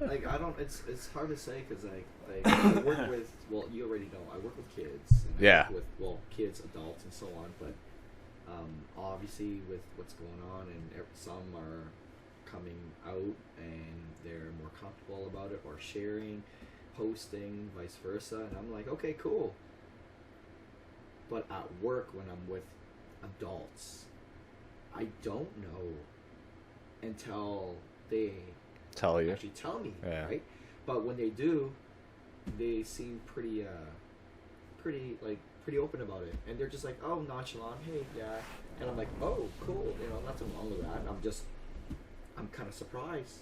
Like, I don't. It's hard to say because I work with. Well, you already know. I work with kids. And Yeah. I work with kids, adults, and so on. But obviously, with what's going on, and some are coming out and they're more comfortable about it, or sharing, posting, vice versa. And I'm like, okay, cool. But at work, when I'm with adults, I don't know until they Tell you. actually tell me, Yeah. right? But when they do, they seem pretty open about it, and they're just like, oh, nonchalant, hey, yeah, and I'm like, oh, cool, nothing wrong with that. I'm kind of surprised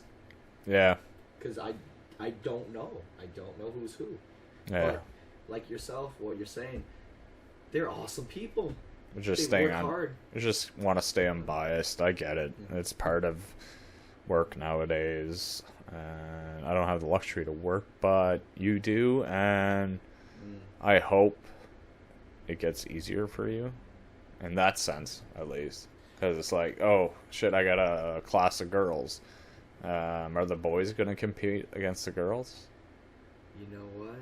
Yeah. because I don't know who's who. Yeah. But like yourself, what you're saying, they're awesome people. We're just They staying work on. hard. I just want to stay unbiased. I get it. Yeah. It's part of work nowadays. And I don't have the luxury to work, but you do, and I hope it gets easier for you, in that sense, at least. Because it's like, oh, shit, I got a class of girls. Are the boys going to compete against the girls? You know what?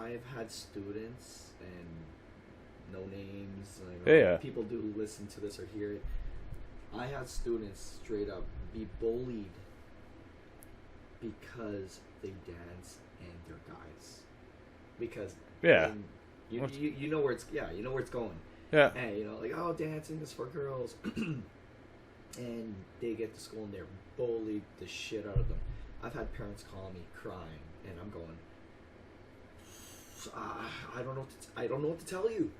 I've had students, and no names. I know Yeah. people do listen to this or hear it. I had students straight up be bullied because they dance and they're guys. Because Yeah. you know where it's you know where it's going. Yeah. And like, oh, dancing is for girls. And they get to school and they're bullied the shit out of them. I've had parents call me crying, and I'm going, I don't know what to tell you.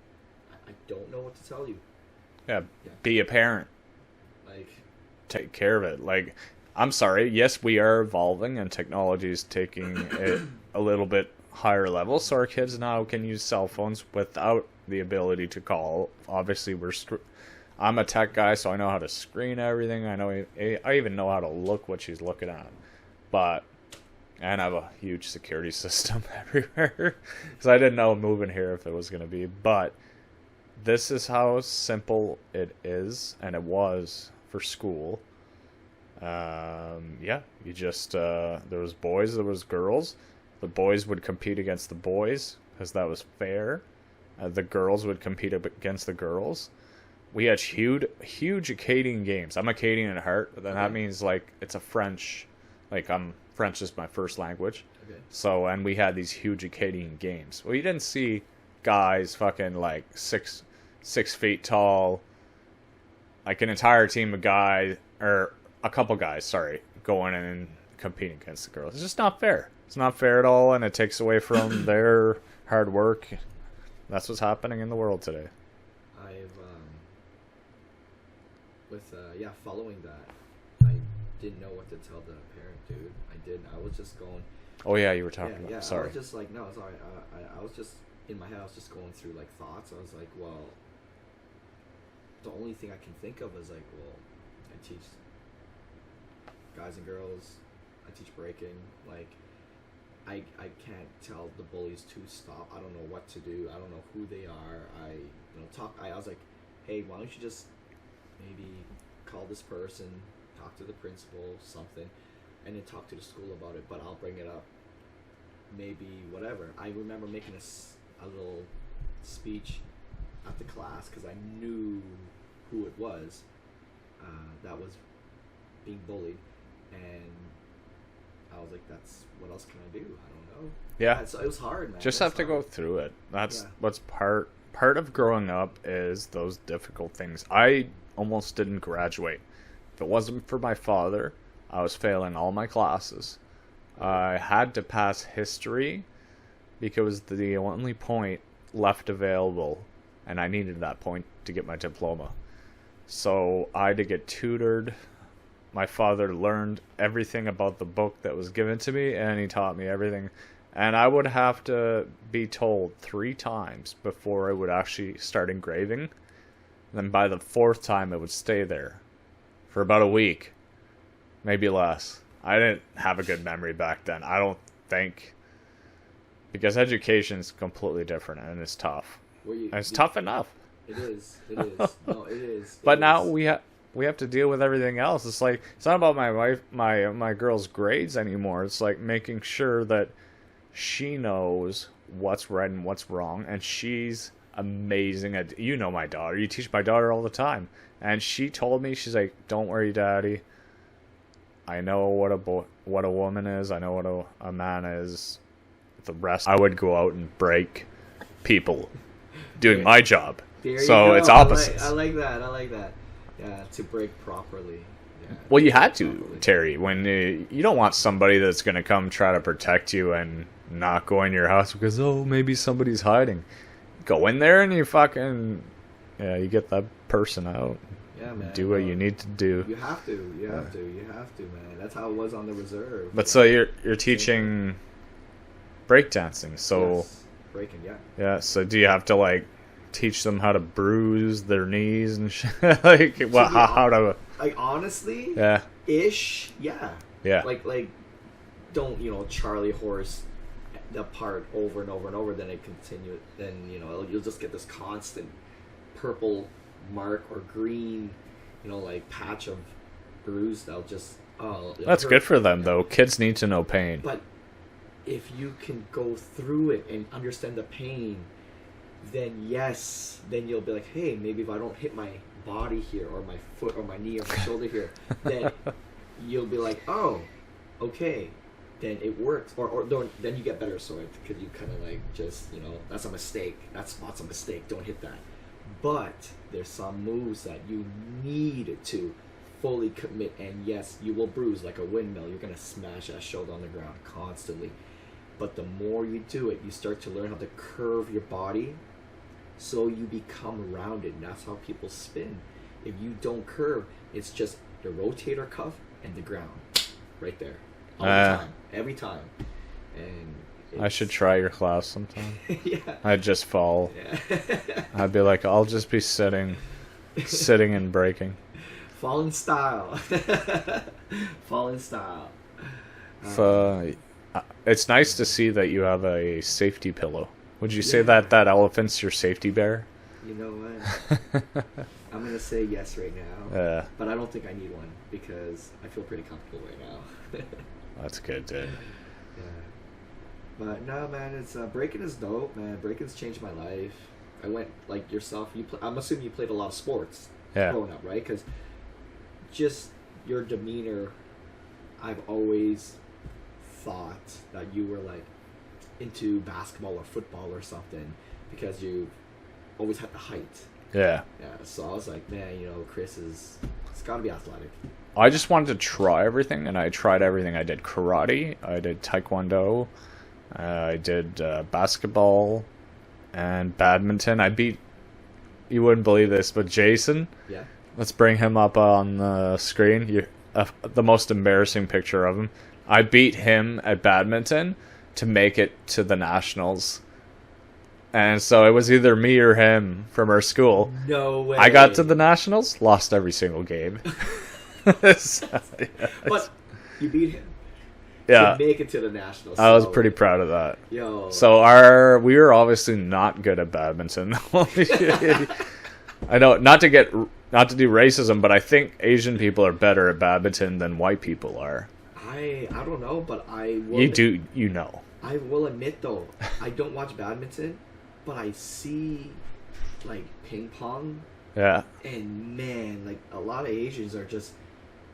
I don't know what to tell you. Yeah. Yeah. Be a parent. Like, Take care of it. Like, I'm sorry. Yes, we are evolving, and technology is taking it a little bit higher level. So our kids now can use cell phones without the ability to call. Obviously, I'm a tech guy, so I know how to screen everything. I even know how to look what she's looking at. And I have a huge security system everywhere, because I didn't know moving here if it was going to be. But this is how simple it is, and it was for school. Yeah, you just there was boys, there was girls. The boys would compete against the boys because that was fair. The girls would compete against the girls. We had huge Acadian games. I'm Acadian at heart, but then that means, like, it's a French, like, French is my first language. okay. So, and we had these huge Acadian games. Well, you didn't see guys fucking, like, six feet tall, like an entire team of guys, or a couple guys, sorry, going in and competing against the girls. It's just not fair. It's not fair at all, and it takes away from their hard work. That's what's happening in the world today. I've following that, I didn't know what to tell the parent, dude. I didn't. I was just going. Oh yeah, you were talking Yeah. about. Sorry. I was just like, no, sorry. I was just in my head. I was just going through like thoughts. I was like, well, the only thing I can think of is like, well, I teach guys and girls. I teach breaking. Like, I can't tell the bullies to stop. I don't know what to do. I don't know who they are. I was like, hey, why don't you just maybe call this person, talk to the principal, something, and then talk to the school about it. But I'll bring it up. Maybe whatever. I remember making a little speech at the class because I knew who it was that was being bullied, and I was like, "That's what else can I do? I don't know." Yeah. So it was hard, man. Just It was have to go hard. through it. That's Yeah. what's part of growing up is those difficult things. I almost didn't graduate If it wasn't for my father, I was failing all my classes. I had to pass history because it was the only point left available, and I needed that point to get my diploma. So I had to get tutored. My father learned everything about the book that was given to me, and he taught me everything. And I would have to be told 3 times before I would actually start engraving. And then by the 4th time, it would stay there for about a week, maybe less. I didn't have a good memory back then, I don't think, because education is completely different and it's tough. And it's tough enough. It is. It is. No, it is. But now we have to deal with everything else. It's like, it's not about my girl's grades anymore. It's like making sure that she knows what's right and what's wrong, and she's amazing at, you know, my daughter. You teach my daughter all the time, and she told me, she's like, "Don't worry, Daddy. I know what a woman is. I know what a man is. The rest, I would go out and break people doing my job." So it's opposites. I like that. Yeah, to break properly. Yeah, well, you had to, Terry. When you don't want somebody that's going to come try to protect you and not go in your house because, oh, maybe somebody's hiding. Go in there and you fucking, you get that person out. Yeah, man. Do what you need to do. You have to. You have to, man. That's how it was on the reserve. But so you're teaching breakdancing. So yes. Breaking, yeah. Yeah. So do you have to like teach them how to bruise their knees and shit? Like what? How to? Like honestly. Yeah. Ish. Yeah. Yeah. Like, don't Charlie horse the part over and over and over. Then it continue. Then you'll just get this constant purple mark or green, like patch of bruise. That'll just That's good for them though. Kids need to know pain. But if you can go through it and understand the pain, then yes, then you'll be like, hey, maybe if I don't hit my body here or my foot or my knee or my shoulder here, then you'll be like, oh, okay, then it works, or then you get better, so because you kind of like just that's a mistake, that spot's a mistake, don't hit that. But there's some moves that you need to fully commit, and yes, you will bruise like a windmill. You're gonna smash that shoulder on the ground constantly. But the more you do it, you start to learn how to curve your body, so you become rounded. And that's how people spin. If you don't curve, it's just the rotator cuff and the ground, right there, all the time, every time. And I should try your class sometime. Yeah. I'd just fall. Yeah. I'd be like, I'll just be sitting and breaking. Fall in style. Fall in style. So, it's nice to see that you have a safety pillow. Would you say that elephant's your safety bear? You know what? I'm going to say yes right now. Yeah. But I don't think I need one because I feel pretty comfortable right now. That's good, dude. Yeah. But no, man, it's breaking is dope, man. Breaking's changed my life. I went like yourself. I'm assuming you played a lot of sports growing up, right? Because just your demeanor, I've always thought that you were like into basketball or football or something because you always had the height. Yeah. Yeah. So I was like, man, Chris it's got to be athletic. I just wanted to try everything, and I tried everything. I did karate, I did taekwondo, I did basketball and badminton. I beat, you wouldn't believe this, but Jason. Yeah. Let's bring him up on the screen. The most embarrassing picture of him. I beat him at badminton to make it to the nationals. And so it was either me or him from our school. No way. I got to the nationals, lost every single game. But you beat him. Yeah. To make it to the nationals. I was pretty proud of that. Yo. So we were obviously not good at badminton. I know, not to do racism, but I think Asian people are better at badminton than white people are. I don't know, but I will. You know. I will admit though, I don't watch badminton, but I see like ping pong. Yeah. And man, like a lot of Asians are just,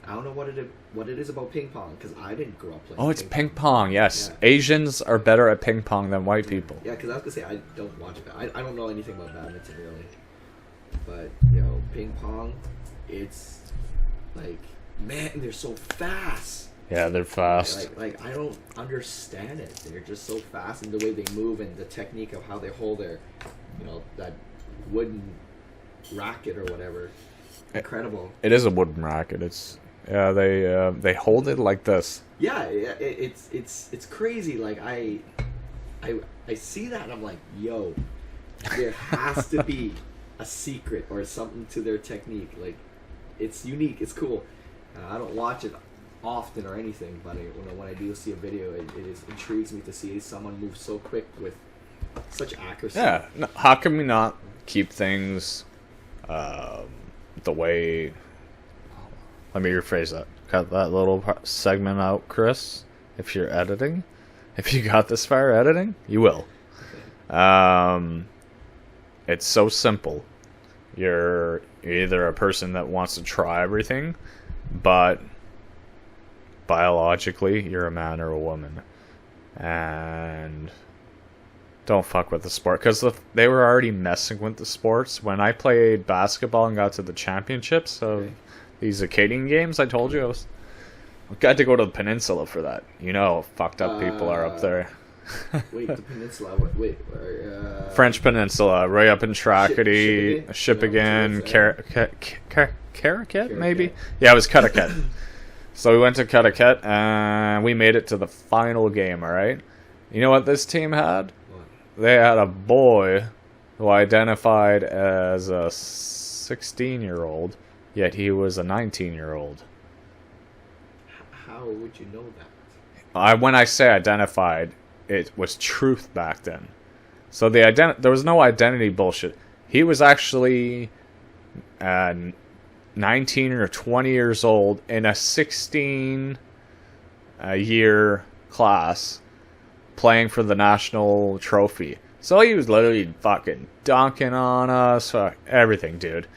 I don't know what it is about ping pong because I didn't grow up playing. Oh, it's ping pong. Yes, yeah. Asians are better at ping pong than white people. Yeah, because I was gonna say I don't watch it. I don't know anything about badminton really, but ping pong, it's Like, man, they're so fast. Yeah, they're fast. Like I don't understand it. They're just so fast in the way they move and the technique of how they hold their, that wooden racket or whatever. Incredible. It is a wooden racket. It's they hold it like this. Yeah, it's crazy. Like I see that and I'm like, yo, there has to be a secret or something to their technique. Like, it's unique. It's cool. I don't watch it often or anything, but when I do see a video, it intrigues me to see someone move so quick with such accuracy. Yeah. No, how can we not keep things the way? Let me rephrase that. Cut that little segment out, Chris. If you're editing, if you got this far editing, you will. It's so simple. You're either a person that wants to try everything, but biologically you're a man or a woman, and don't fuck with the sport, because they were already messing with the sports. When I played basketball and got to the championships of these Acadian games, I told you I got to go to the peninsula for that. Fucked up people are up there. Wait, the peninsula. Wait, French Peninsula, right up in Tracadie, Shippagan, Caracat, maybe? Yeah, it was Cutacut. So we went to Cutacut, and we made it to the final game, alright? You know what this team had? What? They had a boy who identified as a 16-year-old, yet he was a 19-year-old. How would you know that? When I say identified, it was truth back then. So there was no identity bullshit. He was actually 19 or 20 years old in a 16-year class playing for the national trophy. So he was literally fucking dunking on us, everything, dude.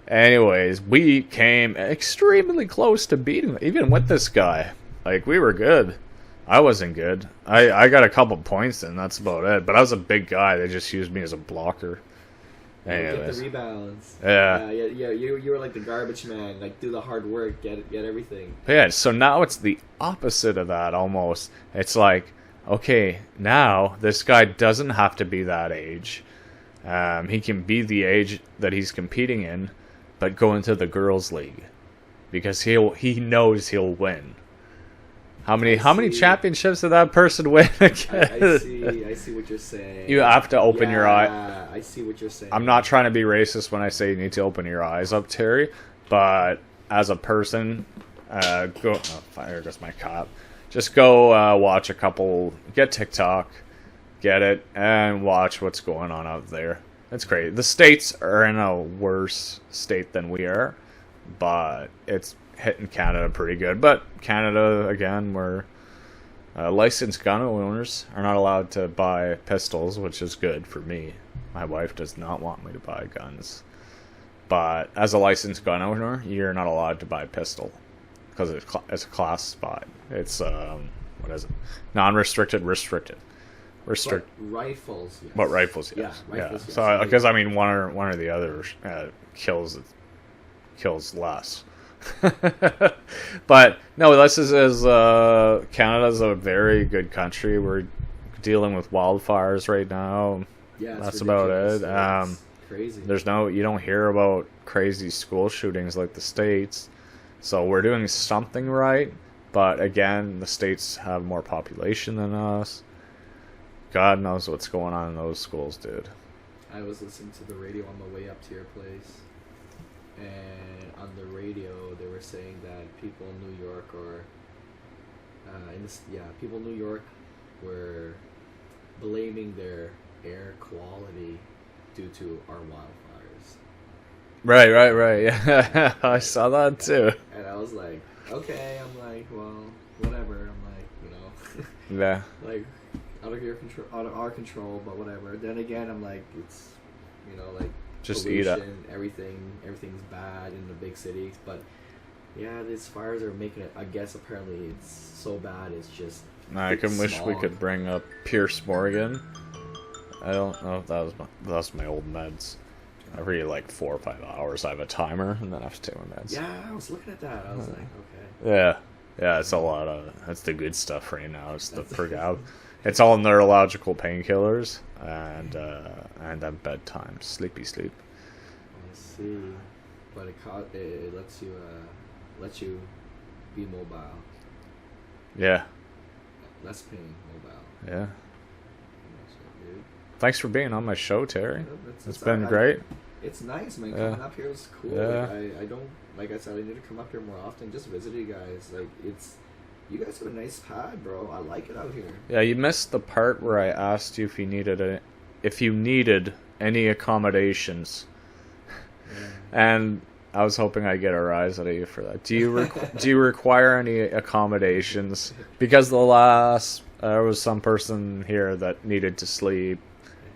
Anyways, we came extremely close to beating him, even with this guy. Like, we were good. I wasn't good. I got a couple points and that's about it. But I was a big guy. They just used me as a blocker. Anyways. Get the rebounds. Yeah. You were like the garbage man. Like, do the hard work, get everything. Yeah, so now it's the opposite of that almost. It's like, okay, now this guy doesn't have to be that age. He can be the age that he's competing in, but go into the girls' league. Because he knows he'll win. How many championships did that person win again? I see what you're saying. You have to open your eye. I see what you're saying. I'm not trying to be racist when I say you need to open your eyes up, Terry, but as a person, there goes my cop. Just go watch a couple, get TikTok, get it, and watch what's going on out there. It's great. The States are in a worse state than we are, but it's hitting Canada pretty good. But Canada, again, where licensed gun owners are not allowed to buy pistols, which is good for me. My wife does not want me to buy guns. But as a licensed gun owner, you're not allowed to buy a pistol because it's classified. It's what is it? Non-restricted, restricted. But rifles, yes. But rifles, yes. Yeah, rifles, yes. So because I mean, one or the other kills less. But no, this is Canada's a very good country. We're dealing with wildfires right now. Yeah, that's about it. It's crazy. You don't hear about crazy school shootings like the States. So we're doing something right, but again, the States have more population than us. God knows what's going on in those schools, dude. I was listening to the radio on the way up to your place, and on the radio they were saying that people in New York people in New York were blaming their air quality due to our wildfires. Right. Yeah, I saw that too. And I was like, okay. I'm like, well, whatever. I'm like, yeah, like out of our control, but whatever. Then again, I'm like, it's like just pollution, eat it. Everything's bad in the big cities, but yeah, these fires are making it. I guess apparently it's so bad. It's just. I can wish we could bring up Pierce Morgan. I don't know if that was my old meds. every like 4 or 5 hours I have a timer, and then I have to take my meds. Yeah, I was looking at that. I was like, okay. Yeah, it's a lot of, that's the good stuff right now. It's the Pergal. It's all neurological painkillers and then bedtime, sleepy sleep. I see, but it lets you be mobile. Yeah, Less pain, mobile. yeah. That's it, dude. Thanks for being on my show, Terry. Yeah, It's been great. It's nice, man. Yeah. Coming up here is cool. Yeah. Like, I don't, like I said, I need to come up here more often. Just visit you guys. Like, you guys have a nice pad, bro. I like it out here. Yeah, you missed the part where I asked you if you needed any accommodations, and I was hoping I'd get a rise out of you for that. Do you require any accommodations? Because there was some person here that needed to sleep,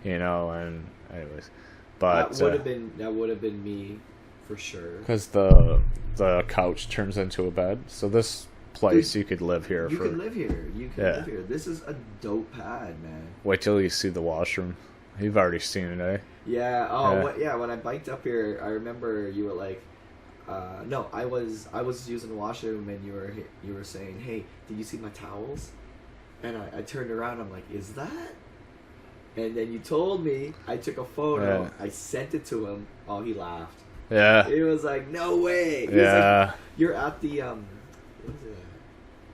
and anyways, but that would have been me for sure. because the couch turns into a bed, so this place you could live here. You could live here. You could Yeah. live here. This is a dope pad, man. Wait till you see the washroom. You've already seen it, eh? Yeah. Oh, Yeah. yeah. When I biked up here, I remember you were like, no, I was using the washroom, and you were saying, "Hey, did you see my towels?" And I turned around. I'm like, "Is that?" And then you told me. I took a photo. Yeah. I sent it to him. Oh, he laughed. Yeah. He was like, "No way." He was Yeah. like, "You're at the what is it?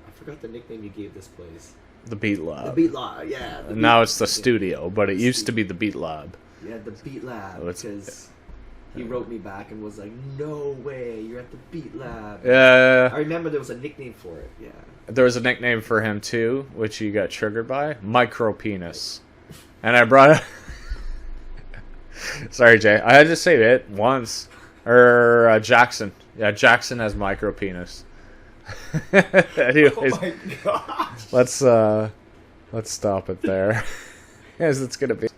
I forgot the nickname you gave this place. The Beat Lab. The Beat Lab. Yeah. And now it's the studio, but it used to be the Beat Lab. Yeah, the Beat Lab. Oh, it's- Because he wrote me back and was like, "No way, you're at the Beat Lab." I Yeah. remember there was a nickname for it. Yeah. There was a nickname for him too, which he got triggered by. Micro penis. And I brought it. Sorry, Jay. I had to say it once. Or Jackson. Yeah, Jackson has micro penis. Anyways, Oh my gosh. let's stop it there. As it's gonna be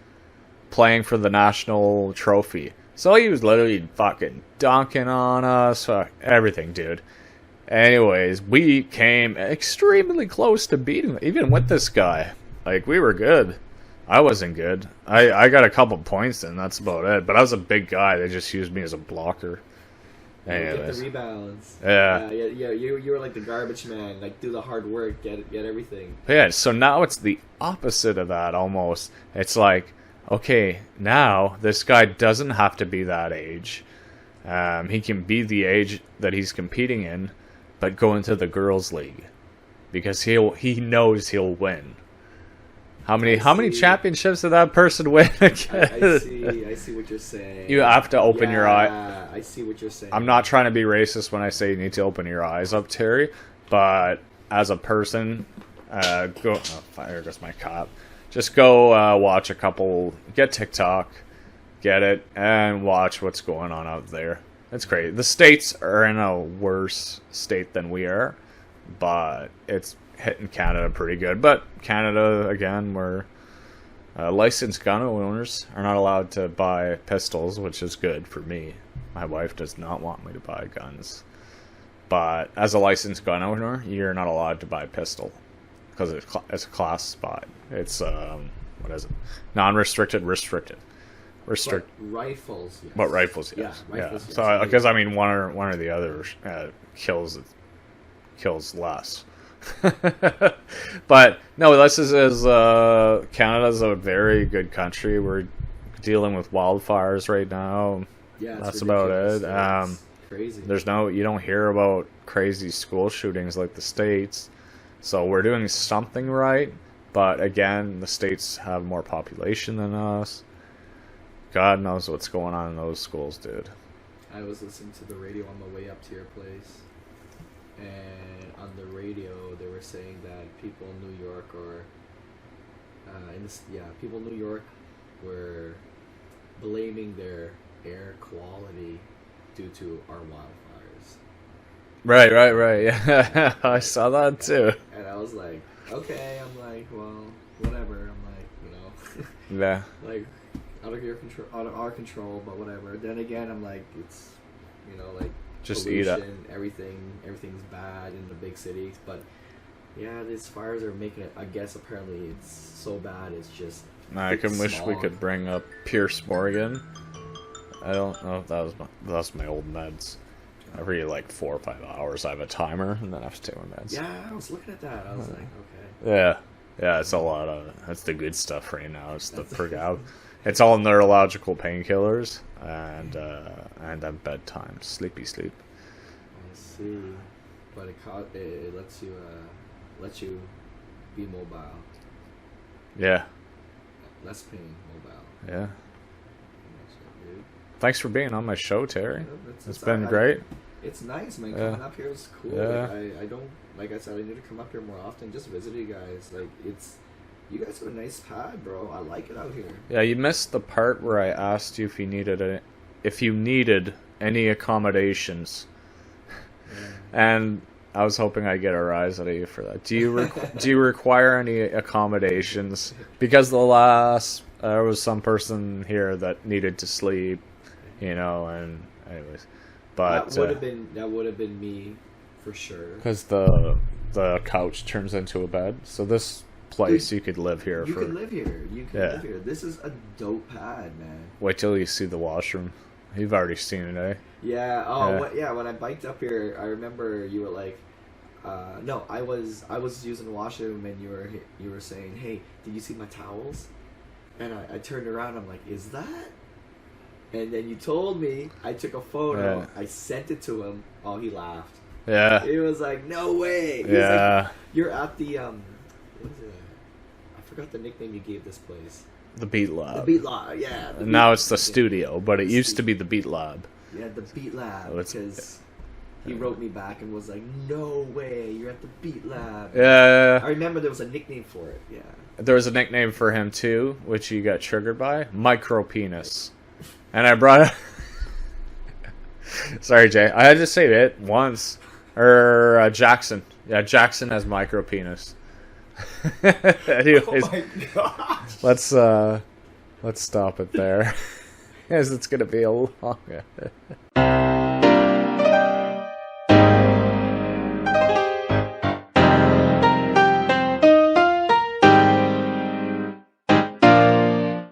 playing for the national trophy. So he was literally fucking dunking on us, everything, dude. Anyways, we came extremely close to beating him, even with this guy. Like, we were good. I wasn't good. I got a couple points and that's about it. But I was a big guy. They just used me as a blocker. Get Anyways. the rebounds. Yeah. Yeah. You were like the garbage man. Like, do the hard work, get everything. Yeah, so now it's the opposite of that almost. It's like, okay, now this guy doesn't have to be that age. He can be the age that he's competing in, but go into the girls' league because he knows he'll win. How many championships did that person win again? I see what you're saying. You have to open your eye. Yeah, I see what you're saying. I'm not trying to be racist when I say you need to open your eyes up, Terry, but as a person, there goes my cop. Just go watch a couple, get TikTok, get it, and watch what's going on out there. It's crazy. The States are in a worse state than we are, but it's hitting Canada pretty good. But Canada, again, where licensed gun owners are not allowed to buy pistols, which is good for me. My wife does not want me to buy guns. But as a licensed gun owner, you're not allowed to buy a pistol because it's a class spot. It's, what is it? Non-restricted, restricted. But rifles, yes. But rifles, yes. Yeah, rifles, yes. So, because I mean, one or the other kills less. But no, this is Canada's a very good country. We're dealing with wildfires right now. Yeah, that's about it. It's crazy. You don't hear about crazy school shootings like the States. So we're doing something right. But again, the States have more population than us. God knows what's going on in those schools, dude. I was listening to the radio on the way up to your place, and on the radio they were saying that people in New York people in New York were blaming their air quality due to our wildfires. Right. Yeah, I saw that too. And I was like, okay. I'm like, well, whatever. I'm like, Yeah. like out of our control, but whatever. Then again, I'm like, it's, like Just pollution, eat it. everything's bad in the big cities. But yeah, these fires are making it. I guess apparently it's so bad. It's just. I can wish we smog. could bring up Pierce Morgan. I don't know if that's my old meds. Every like 4 or 5 hours, I have a timer, and then I have to take my meds. Yeah, I was looking at that. I was like, okay. Yeah, it's a lot of that's the good stuff right now. It's the Pergal. It's all neurological painkillers and then bedtime, sleepy sleep. I see, but it lets you be mobile. Yeah, Less pain, mobile. yeah. That's it, dude. Thanks for being on my show, Terry. Yeah, It's been great. It's nice, man. Yeah. Coming up here is cool. Yeah. Like, I don't, like I said, I need to come up here more often. Just visit you guys. Like, you guys have a nice pad, bro. I like it out here. Yeah, you missed the part where I asked you if you needed any accommodations, and I was hoping I'd get a rise out of you for that. Do you require any accommodations? Because there was some person here that needed to sleep, and anyways, but that would have been me for sure. because the couch turns into a bed, so this place you could live here You for. can live here. You can Yeah. live here. This is a dope pad, man. Wait till you see the washroom. You've already seen it, eh? Yeah. Oh, Yeah. yeah. When I biked up here, I remember you were like, no, I was using the washroom, and you were saying, "Hey, did you see my towels?" And I turned around. I'm like, "Is that?" And then you told me. I took a photo. Yeah. I sent it to him. Oh, he laughed. Yeah. He was like, "No way." He was Yeah. like, you're at the what is it? I forgot the nickname you gave this place. The Beat Lab. The Beat Lab. Yeah. And now it's the studio, but it used to be the Beat Lab. Yeah, the Beat Lab. Oh, it's- Because he wrote me back and was like, "No way, you're at the Beat Lab." Yeah. I remember there was a nickname for it. Yeah. There was a nickname for him too, which he got triggered by. Micro Penis. And I brought it. Sorry, Jay. I had to say it once. Or Jackson. Yeah, Jackson has micro penis. Anyways, Oh my gosh. let's stop it there. Because it's gonna be a long.